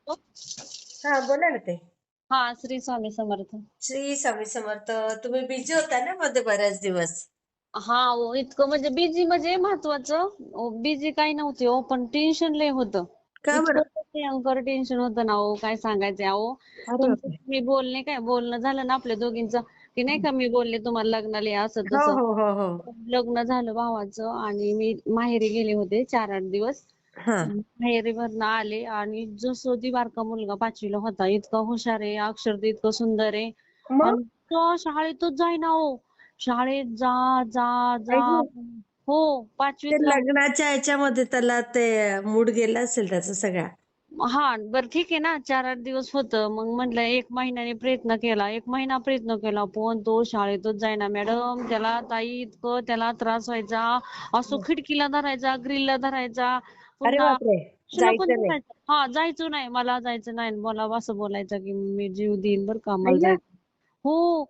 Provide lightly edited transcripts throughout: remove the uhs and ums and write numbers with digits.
हा बोला ना ते. हा, श्री स्वामी समर्थ. श्री स्वामी समर्थ. तुम्ही बिझी होता ना मध्ये बऱ्याच दिवस. हा, इतकं म्हणजे बिझी म्हणजे महत्वाचं. बिझी काही नव्हते हो, पण टेन्शन लय होतं. का इतकं बरं? भयंकर टेन्शन होतं ना हो, काय सांगायचं अहो. अरे तुमचं बापरे. मी बोलणे काय बोलणं झालं ना आपल्या दोघींचं, की नाही का मी बोलले तुम्हाला लग्नाला या असं हो तसं. हो हो हो. लग्न झालं भावाचं आणि मी माहेरी गेले होते 4-8 दिवस. हा. माहेरीवरनं आले आणि जसं ती बारका मुलगा 5वीला होता, इतका हुशार आहे, अक्षर तर इतकं सुंदर आहे. मग आणि तो शाळेतच जाईना हो. शाळेत जा जा जा. ऐक, हो, ते 5वीतला. लग्नाच्या ह्याच्यामध्ये त्याला ते मूड गेला असेल त्याचा सगळा. हा, बरं ठीक आहे ना, 4-8 दिवस होतं. मग म्हटलं 1 महिन्याने प्रयत्न केला. 1 महिना प्रयत्न केला, पण तो शाळेतच जाईना मॅडम. त्याला ताई इतकं त्याला त्रास व्हायचा. असं खिडकीला धरायचा, ग्रिलला धरायचा. अरे पुन्हा बापरे. कशाला पण जायचं नाही. धरायचा. हा, जायचं नाही. मला जायचं नाही. मला असं बोलायचं की मी जीव देईन बरं का, मला अय्या. जायचं. हो.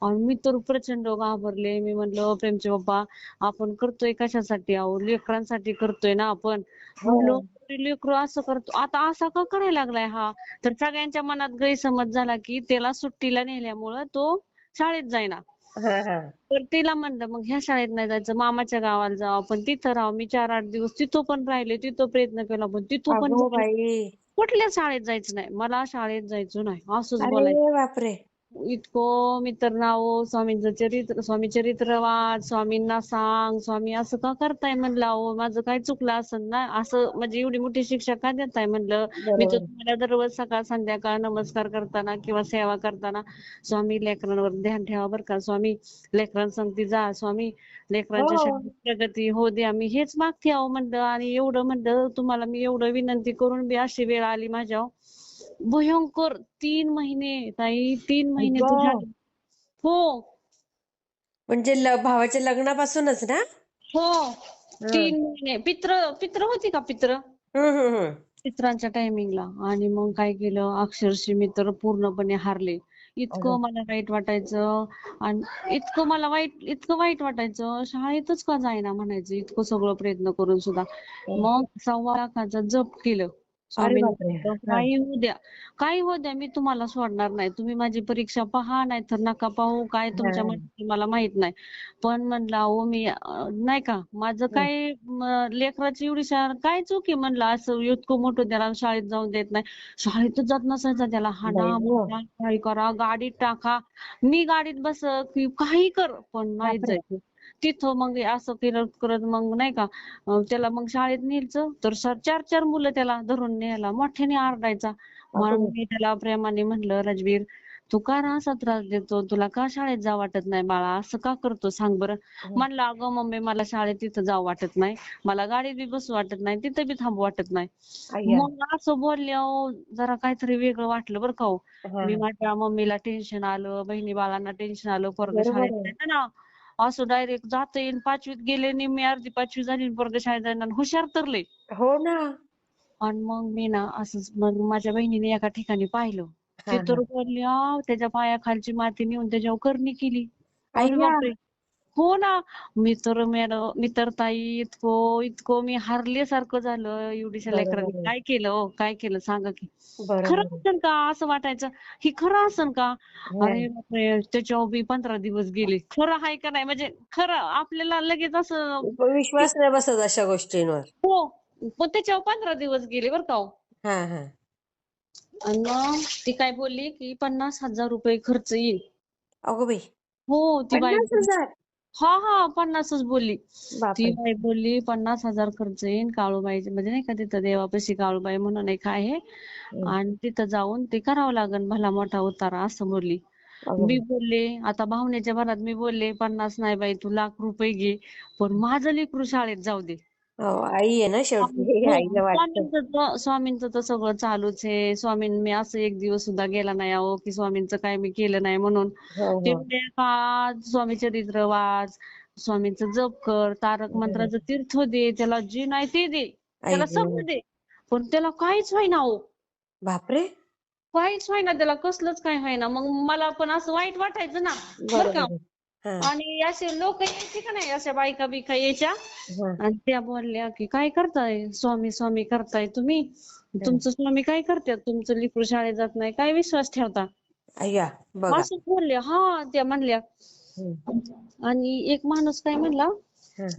आणि मी तर प्रचंड घाबरले. मी म्हटलं प्रेमचे पप्पा, आपण करतोय कशासाठी अहो, लेकरांसाठी करतोय ना आपण. हो. म्हटलं तरी लेकरं असं करतो, आता असा का करायला लागलाय हा. तर सगळ्यांच्या मनात गैरसमज झाला की त्याला सुट्टीला नेल्यामुळं तो शाळेत जाईना. हा हा. तर तिला म्हणलं मग ह्या शाळेत नाही जायचं, मामाच्या गावाला जाऊ आपण, तिथं राहू. मी 4-8 दिवस तिथं पण राहिले, तिथं प्रयत्न केला, पण तिथं पण अगो जायला बाई. कुठल्या शाळेत जायचं नाही, मला शाळेत जायचं नाही असंच अरे बोलायचं. बापरे. इतकं मी तर ना हो, स्वामींचं चरित्र, स्वामी चरित्र वाच, स्वामींना सांग, स्वामी असं का करताय म्हणलं, अहो माझं काय चुकलं असेल ना, असं म्हणजे एवढी मोठी शिक्षा का देताय म्हणलं. मी तर बरोबर. तुम्हाला दररोज सकाळ संध्याकाळ नमस्कार करताना किंवा सेवा करताना, स्वामी लेकरांवर ध्यान ठेवा बरं का स्वामी, लेकरांसंगती जा स्वामी, लेकरांच्या हो. शाळेत प्रगती होऊ द्या. मी हेच मागते अहो म्हणलं, आणि एवढं म्हणलं तुम्हाला मी एवढं विनंती करून बी अशी वेळ आली माझ्यावर. भयंकर 3 महिने ताई, 3 महिने अगो. तर झाले. हो, म्हणजे भावाच्या लग्नापासूनच ना? हो. हं. 3 महिने. पित्र पित्र होती का पित्र? हं, हं, हं. पित्रांच्या टायमिंगला. आणि मग काय केलं, अक्षरशः मी तर पूर्णपणे हारले. अगं. इतकं मला वाईट वाटायचं. आणि इतकं वाईट वाटायचं, शाळेतच का जाईना म्हणायचं, इतकं सगळं प्रयत्न करून सुद्धा. हं. मग 1.25 लाखाचं जप केलं. अरे स्वामींना बापरे. म्हटलं, हां. काही होऊ द्या, काही होऊ द्या, मी तुम्हाला सोडणार नाही. तुम्ही माझी परीक्षा पहा, नाहीतर नका पाहू. काय तुमच्या हां. मनात मला माहित नाही. पण म्हणलं अहो मी नाही का, माझं हं. काय लेकराची एवढी काय चूक आहे म्हणलं, असं इतकं मोठं त्याला शाळेत जाऊन देत नाही. शाळेतच जात नसायचा त्याला, बाई हाणा गं! मारा काही करा, गाडीत टाका. मी गाडीत बस की काही कर, पण नाहीच बापरे! जायचं. तिथं मग असं करत करत मग नाही का, त्याला मग शाळेत न्यायचं तर 4-4 मुलं त्याला धरून न्यायला, मोठ्याने आरडायचा. अगं म्हणून बाई! मी त्याला प्रेमाने म्हणलं, राजवीर तू का रा असा त्रास देतो, तुला का शाळेत जावं वाटत नाही बाळा, असं का करतो सांग बरं. हं. म्हणलं अगं मम्मी, मला शाळेत तिथं जावं वाटत नाही, मला गाडीत बी बसू वाटत नाही, तिथं बी थांबू वाटत नाही. अय्या! मग असं बोलल्यावर जरा काहीतरी वेगळं वाटलं बरं का हो. हां, मी हां. माझ्या मम्मीला टेन्शन आलं, बहिणी बाळांना टेन्शन आलं, पोरगं शाळेत बरोबर आहे. जायचं ना. असं डायरेक्ट जाता येईल 5वीत गेले, निम्मी अर्धी 5वी झाली, पोरगं शाळेत जाईना, आणि हुशार तर लय. हो ना. आणि मग मी ना असंच, मग माझ्या बहिणीने एका ठिकाणी पाहिलं. ती हां, तर हां. बोलली, त्याच्या पायाखालची माती नेऊन त्याच्यावर करणी केली. अरे अय्या! बापरे! हो ना. मी तर ताई इतकं इतकं मी हारल्यासारखं झालं. एवढीशा लेकराने बरोबर आहे. काय केलं हो, काय केलं सांगा की. खरं बरोबर आहे. असेल का असं वाटायचं, ही खरं असेल का. हां. अरे बापरे, त्याच्यावर बी 15 दिवस गेले. खरं आहे का नाही, म्हणजे खरं आपल्याला लगेच असं. विश्वास नाही बसत अशा गोष्टींवर. हो, पण त्याच्यावर 15 दिवस गेले बरं का हो. हां, हां. आणि मग ती काय बोलली की 50,000 रुपये खर्च येईल. अगो बाई! हो, ती बाई बोलली. 50,000. हां, हां, 50च बोलली. ती बापरे! बाई बोलली 50,000 खर्च येईल. काळूबाईचे म्हणजे नाही का, तिथं देवापाशी काळूबाई म्हणून एक आहे, हं. आणि तिथं जाऊन ते करावं लागेल भला मोठा उतारा असं बोलली. अगो मी बाई! बोलले, आता भावनेच्या भरात मी बोलले, 50 नाही बाई, तू ₹1,00,000 घे, पण माझं लेकरू शाळेत जाऊ दे. हो, आई आहे ना आणि शेवटी. हो, आईला वाटतं. स्वामींचं तर सगळं चालूच आहे. मी असं एक दिवस सुद्धा गेला नाही अहो, की स्वामींचं काय मी केलं नाही म्हणून. हो, ते हो. म्हणे का स्वामी चरित्र वाच, स्वामींचं जप कर, तारक बरोबर. मंत्राचं तीर्थ दे, त्याला जे नाही ते दे, आई त्याला गं! सगळं दे. पण त्याला काहीच होईना हो. बापरे! काहीच होईना त्याला, कसलंच काही होईना. मग मला पण असं वाईट वाटायचं ना, बरं का. बरोबर आहे. हां, आणि असे लोक यायचे का नाही, अशा बायका-बिका यायच्या हां. आणि त्या बोलल्या की काय करताय, स्वामी स्वामी करताय तुम्ही. हं. तुमचं स्वामी काय करतात, तुमचं लेकरू शाळेत जात नाही, काय विश्वास ठेवता? अय्या बघा. असं बोलले. हा, त्या म्हणल्या. हं, आणि एक माणूस काय म्हणला, हं,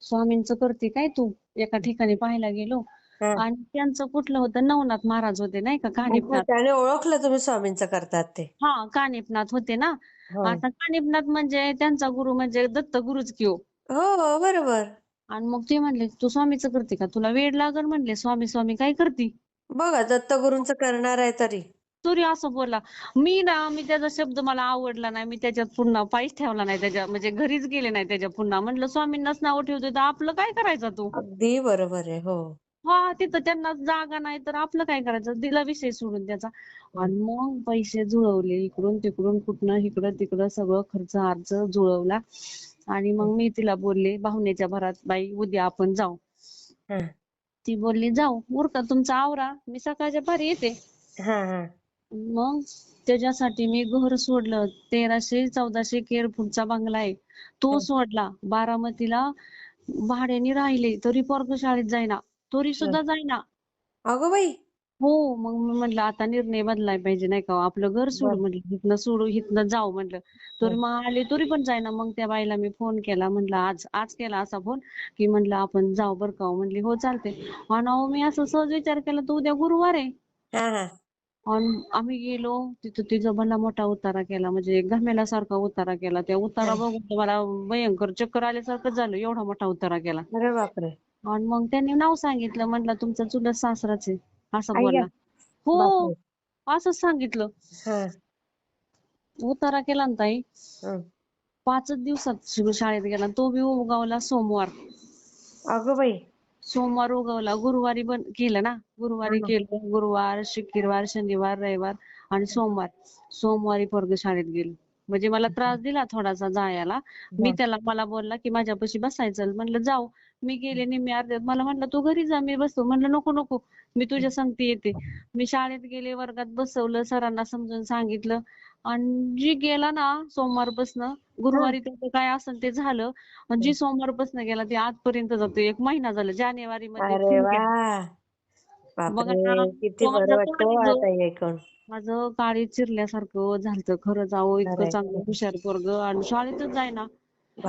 स्वामींचं करते काय तू? एका ठिकाणी पाहायला गेलो हं. आणि त्यांचं कुठलं होतं, नवनाथ महाराज होते नाही का, अच्छा, कानिफनाथ. त्याने ओळखलं तुम्ही स्वामींचं करतात ते. हा, कानिफनाथ होते ना. हं. आता कानिफनाथ म्हणजे त्यांचा गुरु म्हणजे दत्त गुरुच की हो. हो, हो, बरोबर. आणि मग ते म्हणले, तू स्वामीचं करते का? तुला वेड लागल म्हणले, स्वामी स्वामी काय करती? बघा दत्तगुरूंचं करणार आहे तरी. तरी असं बोलला. मी त्याचा शब्द मला आवडला नाही. मी त्याच्यात पुन्हा पायच ठेवला नाही त्याच्या, म्हणजे घरीच गेले नाही त्याच्या पुन्हा. म्हणलं स्वामींनाच नाव ठेवतोय तर आपलं काय करायचं तू? अगदी बरोबर आहे. हो. हा, तिथं त्यांना जागा नाही तर आपलं काय करायचं? दिला विषय सोडून त्याचा. हं, आणि मग पैसे जुळवले इकडून तिकडून, कुठनं इकडं तिकडं सगळं खर्च अर्ज जुळवला. आणि हं, मग मी तिला बोलले पाहुण्याच्या भरात, बाई उद्या आपण जाऊ. हं. ती बोलली जाऊ. उरका तुमचा आवरा, मी सकाळच्या पारी येते. हां, हां. मग त्याच्यासाठी मी घर सोडलं. 1300-1400 स्क्वेअर फूटचा बंगला आहे. तो हं, सोडला. बारामतीला भाड्याने राहिले तरी पोरगं शाळेत जाईना. तरी हं. सुद्धा जाईना. अगो बाई! हो, मग मी म्हटलं आता निर्णय बदलाय पाहिजे नाही का हो. आपलं घर सोडू बरं. म्हटलं, इथनं सोडू, इथनं जाऊ म्हटलं. तरी हं, मग आले तरी पण जाईना. मग त्या बाईला मी फोन केला. म्हटलं आज आज केला असा फोन, की म्हटलं आपण जाऊ बरं का हो. म्हणली हो चालते. आणि अहो मी असं सहज विचार केला तर उद्या गुरुवार आहे. हां, हां. आणि आम्ही गेलो तिथं, तिचा भला मोठा उतारा केला, म्हणजे घमेल्यासारखा उतारा केला. त्या उतारा हं. बघून तर मला भयंकर चक्कर आल्यासारखं झालं, एवढा मोठा उतारा केला. अरे बापरे! आणि मग त्यांनी नाव सांगितलं. म्हटलं तुमचा चुलत सासराच आहे, असं अय्या! बोलला. हो, बापरे! असंच सांगितलं. हां. उतारा केला ना ताई, हं. 5च दिवसात शाळेत गेला. तो बी उगवला सोमवार. अगं बाई! सोमवार उगवला, गुरुवारी पण केलं ना. गुरुवारी हां. केलं, गुरुवार, शुक्रवार, शनिवार, रविवार आणि सोमवार. सोमवारी पोरगं शाळेत गेलं. म्हणजे मला त्रास दिला थोडासा जायला. हं, मला बोलला की माझ्यापाशी बसायचं. म्हणलं जाऊ. मी गेले निम्मे अर्ध्यात. मला म्हटलं तू घरी जा, मी बसतो. म्हणलं नको नको, मी तुझ्या संगती येते. मी शाळेत गेले, वर्गात बसवलं, सरांना समजून सांगितलं. आणि जी गेला ना सोमवारपासनं, हं. गुरुवारी त्याचं काय असेल ते झालं. आणि जी सोमवारपासून गेला ते आजपर्यंत जातोय. 1 महिना झाला. जानेवारीमध्ये अरे खून केला. वाह! बघा ना, बापरे! किती तो बरं माझं वाटतं हो काळीज आता हे ऐकून. माझं काळीज चिरल्यासारखं झालतं. खरंच अहो, इतकं खरंय, चांगलं खरंय. हुशार पोरगं आणि शाळेतच जाईना.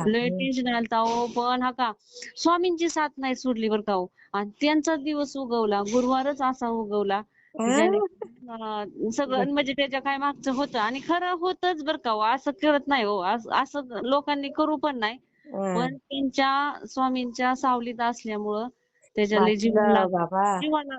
लय बापरे! टेन्शन आलतं अहो. पण हा का, स्वामींची साथ नाही सोडली बरं का हो. आणि त्यांचा दिवस उगवला. गुरुवारच असा उगवला, ज्याने हां. बरं. सगळं म्हणजे त्याच्या काय मागचं होतं आणि खरं होतच बरं का हो. असं करत नाही हो. असं लोकांनी करू पण नाही. हां. पण त्यांच्या स्वामींच्या सावलीत असल्यामुळं त्याच्या लय जीवाला वाचलं बाबा. जीवाला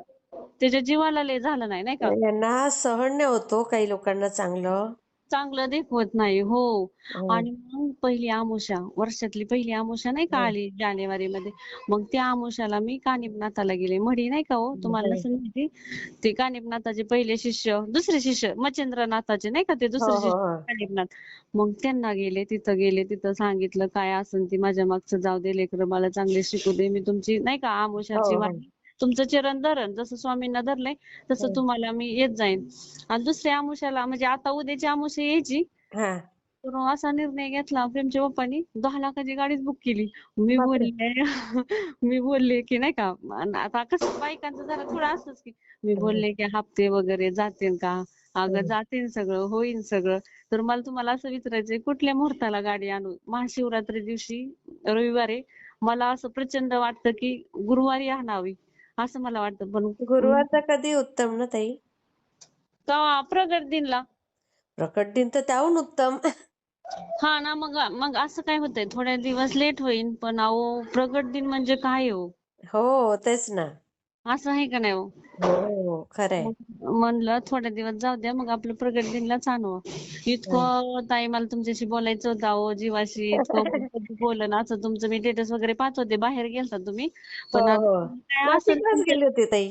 त्याच्या जीवाला लय झालं नाही, नाही का? यांना सहन नाही होत हो काही लोकांना चांगलं. चांगलं देखवत नाही. हो. हं, आणि मग पहिली अमावास्या, वर्षातली पहिली अमावास्या नाही का हं, आली जानेवारीमध्ये. मग त्या अमावास्याला मी कानिफनाथाला गेले. मढी नाही का हो, तुम्हाला हं. नसेल माहिती. ते कानिफनाथाचे पहिले शिष्य, दुसरे शिष्य मच्छिंद्रनाथाचे नाही का, ते हो, दुसरे हो, शिष्य हो. कानिफनाथ. मग त्यांना गेले, तिथं सांगितलं काय असेल ती माझ्या मागचं जाऊ दे, लेकरं मला चांगले शिकू दे. मी तुमची नाही का हो, अमावास्याची हो. वाणी तुमचं चरण धरण, जसं स्वामींना धरलंय तसं हं. तुम्हाला मी येत जाईन. आणि दुसऱ्या अमावास्याला म्हणजे आता उद्याची अमावास्या यायची, हां. तर असा निर्णय घेतला प्रेमच्या पप्पानी, 10 लाखाची गाडीच बुक केली. मी बापरे! बोलले मी बोलले की नाही का, अन आता कसं बायकांचं जरा थोडं असतंच की, मी हं, बोलले की हप्ते वगैरे जातील का? अगं हं. जातील सगळं, होईल सगळं. तर मला तुम्हाला असं विचारायचंय, कुठल्या मुहूर्ताला गाडी आणू? महाशिवरात्री दिवशी रविवार आहे. मला असं प्रचंड वाटतं की गुरुवारी आणावी, असं मला वाटतं. पण गुरुवारचा कधी उत्तम ना ताई? का प्रगट दिनला. प्रकट दिन तर त्याहून उत्तम. हा ना, मग मग असं काय होतंय, थोड्या दिवस लेट होईल, पण अहो प्रगट दिन म्हणजे काय हो? हो, तेच ना. असं आहे का नाही हो? हो, खरंय. मग म्हणलं थोड्या दिवस जाऊ द्या, मग आपलं प्रगट दिनलाच आणू. हं. इतकं ताई मला तुमच्याशी बोलायचं होतं अहो, जीवाशी इतकं बोललं ना, असं तुमचं मी स्टेटस वगैरे पाहत होते, बाहेर गेलता तुम्ही. हो, पण आता हो. काय असेल नाशिकलाच तुमचं, गेले होते ताई.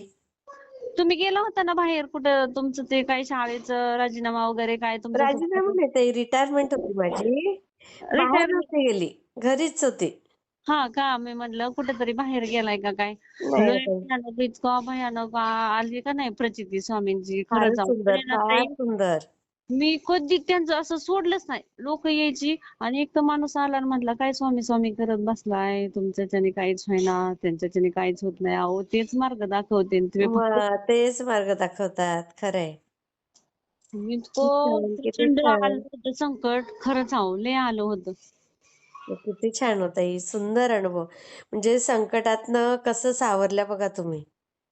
तुम्ही गेला होता ना बाहेर कुठं, तुमचं ते काही शाळेचं राजीनामा वगैरे काय तुमचं राजीनामा नाही ताई, रिटायरमेंट होती माझी. बाहेर रिटायर. नव्हते गेली. घरीच होते. हा का, मी म्हटलं कुठेतरी बाहेर गेलाय का काय. नाही लय ताई. भयानक, इतका भयानक आली का नाही प्रचिती स्वामींची, खरंच फारच अहो. सुंदर, तरी ना फार ताई, सुंदर. मी कधी त्यांचं असं सोडलंच नाही. लोक यायची आणि एक तर माणूस आला आणि म्हटला काय स्वामी स्वामी करत बसलाय, तुमच्याच्याने काहीच होईना, त्यांच्याच्याने काहीच होत नाही. अहो तेच मार्ग दाखवते आणि तुम्ही फक्त मग तेच मार्ग दाखवतात. खरंय. किती इतकं छान, किती प्रचंड आलं छान. होतं संकट, खरंच अहो लय आलं होतं. किती छान होता ही सुंदर अनुभव. म्हणजे संकटातनं कसं सावरल्या बघा तुम्ही.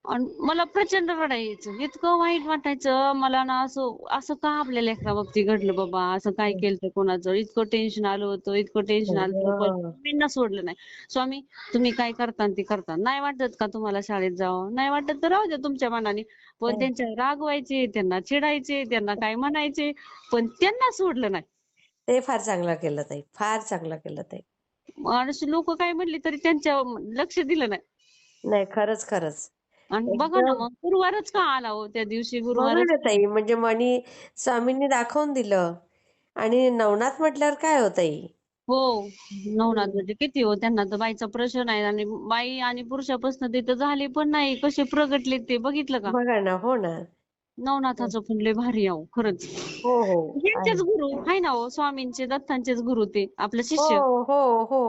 आणि मला प्रचंड रडायला यायचं, इतकं वाईट वाटायचं मला ना, असं असं का आपल्या लेकराबाबतीत घडलं बाबा, असं काय केलं तर कोणाचं, इतकं टेन्शन आलं होतं, इतकं टेन्शन आलं होतं. पण अगं. स्वामींना सोडलं नाही. स्वामी तुम्ही काय करता ते करता, नाही वाटत का तुम्हाला शाळेत जावं, नाही वाटत तर राहू द्या तुमच्या मनाने. पण त्यांच्या रागवायचे, त्यांना चिडायचे, त्यांना काय म्हणायचे, पण त्यांना सोडलं नाही. ते फार चांगलं केलं ताई. फार चांगलं केलं ताई. आणि लोक काय म्हणली तरी त्यांच्या लक्ष दिलं नाही. नाही, खरंच, खरंच. आणि बघा ना, एकदम मग गुरुवारच का आला हो त्या दिवशी, बघा गुरुवारच ना का ताई, म्हणजे स्वामींनी दाखवून दिलं आणि नवनाथ म्हटल्यावर काय हो ताई? हो. नवनाथ हं. म्हणजे किती हो, त्यांना तर बाईचा प्रश्न नाही आणि बाई आणि पुरुषापासून ते तर झाले पण नाही, कसे प्रगटले ते बघितलं का? बघा ना. हो ना. नवनाथाचं पण लय भारी आहे अहो, खरंच. हो, हो. आहे. यांचेच गुरु आहे ना हो, स्वामींचे दत्तांचेच गुरु ते आपले हो, शिष्य. हो, हो.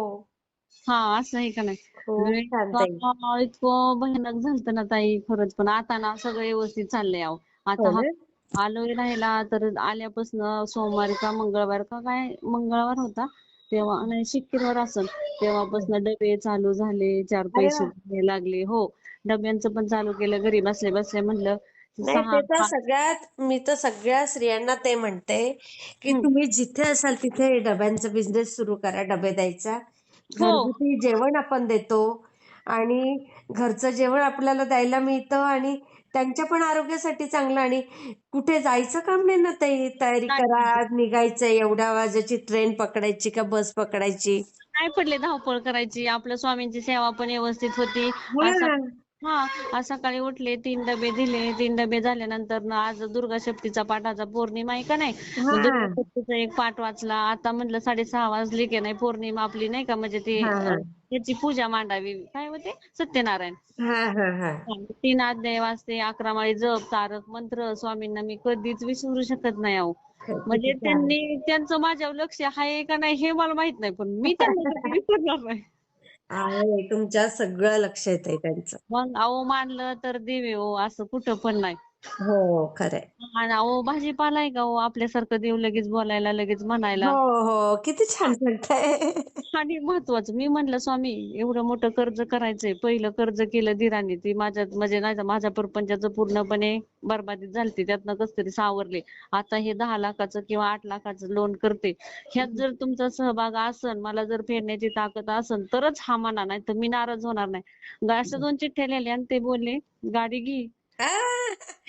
हा, असं आहे का नाही. खूप लय छान ताई. इतकं भयानक झालतं ना ताई, खरंच. पण आता ना सगळं व्यवस्थित चाललंय अहो. हो आता हा ना? आलोय राहायला तर आल्यापासून सोमवारी का मंगळवार का काय, मंगळवार होता तेव्हा, नाही शुक्रवार असेल, हं. तेव्हापासून डबे चालू झाले, चार अरे पैसे वाह! द्यायला लागले. हो, डब्यांचं पण चालू केलं घरी बसल्या बसल्या. म्हणलं नाही, सहा ते तर हा मी तर सगळ्या स्त्रियांना ते म्हणते, की हं. तुम्ही जिथे असाल तिथे डब्यांचा बिझनेस सुरू करा, डबे द्यायचा. हो. घरगुती जेवण आपण देतो आणि घरचं जेवण आपल्याला द्यायला मिळतं आणि त्यांच्या पण आरोग्यासाठी चांगलं आणि कुठे जायचं काम नाही ना ताई. तयारी करा, नाही आज निघायचंय, एवढ्या वाजायची ट्रेन पकडायची का बस पकडायची. नाही पडले धावपळ करायची. आपल्या स्वामींची सेवा पण व्यवस्थित होती. असं हां. हा, आज सकाळी उठले, 3 डबे दिले. 3 डबे झाल्यानंतर ना आज दुर्गा सप्तीचा पाठाचा पौर्णिमा आहे का नाही, मग दुर्गा हां. सप्तीचा एक पाठ वाचला. आता म्हटलं 6:30 वाजले की नाही, पौर्णिमा आपली नाही का, म्हणजे ती हां, हां. त्याची पूजा मांडावी, काय होते सत्यनारायण. हां, हां, हां. 3 अध्याय वाचते, 11 माळी जप, तारक मंत्र. स्वामींना मी कधीच विसरू शकत नाही अहो. म्हणजे किती छान. त्यांचं माझ्यावर लक्ष आहे का नाही हे मला माहित नाही, पण मी त्यांना कधी विसरणार नाही. आहे, तुमच्यात सगळं लक्ष येतंय त्यांचं. मग अहो, मानलं तर देव आहे हो, असं कुठं पण नाही. हो, खरंय. आणि अहो, भाजीपाला आहे का हो आपल्यासारखं देव लगेच बोलायला, लगेच हो, म्हणायला. हो. किती छान सांगताय. आणि महत्वाचं मी म्हणलं स्वामी, एवढं मोठं कर्ज करायचंय, पहिलं कर्ज केलं धीराने, ती माझ्यात म्हणजे नाही का, माझ्या परपंचाचं पूर्णपणे बरबादी झालती, त्यातनं कसं तरी सावरले. आता हे 10 लाखाचं किंवा 8 लाखाचं लोन करते, ह्यात जर तुमचा सहभाग असन, मला जर फेडण्याची ताकद असन तरच हा म्हणा, नाही तर मी नाराज होणार नाही. अशा 2 चिठ्ठ्या लिहिल्या आणि ते बोलले गाडी घे. आ!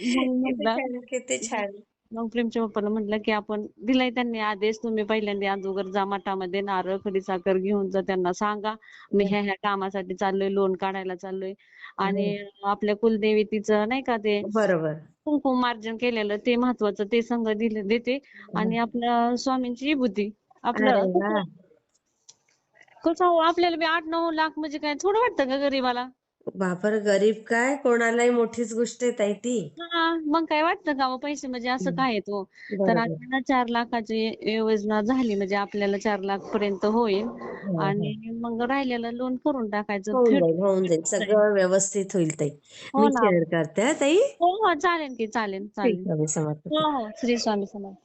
मग किती म्हटलं, छान, किती छान. मग प्रेमच्या पप्पाला म्हटलं की आपण दिलाय त्यांनी आदेश, तुम्ही पहिल्यांदा अगोदर जा मठामध्ये, नारळ खडीसाखर घेऊन जा, त्यांना सांगा मी ह्या ह्या कामासाठी चाललोय, लोन काढायला चाललोय. आणि हं. आपल्या कुलदेवीतीचं नाही का ते बरोबर. कुंकुमार्जन केलेलं ते महत्वाचं, ते संग दिले देते. आणि आपल्या स्वामींची विभूती अरे आपलं वाह! कसं हो, आपल्याला बी 8-9 लाख म्हणजे काय थोडं वाटतं का गरीबाला. बापरे! गरीब काय, कोणालाही मोठीच गोष्ट आहे ताई ती. हा, मग काय वाटतं का मग पैसे म्हणजे असं हं. काय आहे तो. तर बरोबर. आपल्याला 4 लाखाची योजना झाली म्हणजे आपल्याला 4 लाख पर्यंत होईल. हां, हां. आणि मग राहिलेलं लोन करून टाकायचं, होऊन फेडून जाईल, होऊन जाईल. जाईल. सगळं व्यवस्थित होईल ताई. हो मी ना. शेअर करते हां ताई. हो हो, चालेल की, चालेल श्री चालेल. स्वामी समर्थ. हो हो, श्री स्वामी समर्थ.